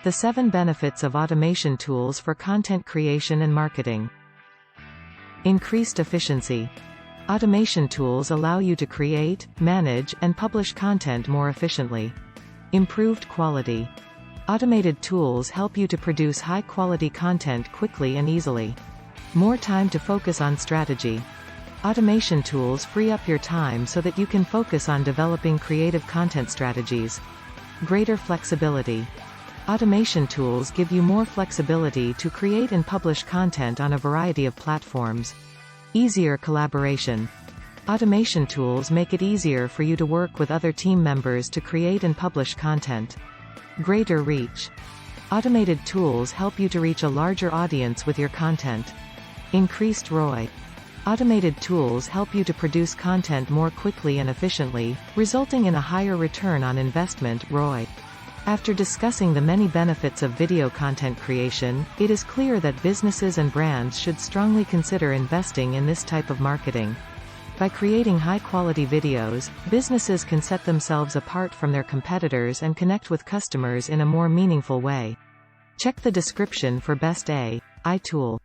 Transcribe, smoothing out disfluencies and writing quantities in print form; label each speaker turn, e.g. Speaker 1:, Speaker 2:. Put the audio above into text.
Speaker 1: The 7 benefits of automation tools for content creation and marketing. Increased efficiency. Automation tools allow you to create, manage, and publish content more efficiently. Improved quality. Automated tools help you to produce high-quality content quickly and easily. More time to focus on strategy. Automation tools free up your time so that you can focus on developing creative content strategies. Greater flexibility. Automation tools give you more flexibility to create and publish content on a variety of platforms. Easier collaboration. Automation tools make it easier for you to work with other team members to create and publish content. Greater reach. Automated tools help you to reach a larger audience with your content. Increased ROI. Automated tools help you to produce content more quickly and efficiently, resulting in a higher return on investment (ROI). After discussing the many benefits of video content creation, it is clear that businesses and brands should strongly consider investing in this type of marketing. By creating high-quality videos, businesses can set themselves apart from their competitors and connect with customers in a more meaningful way. Check the description for best AI tool.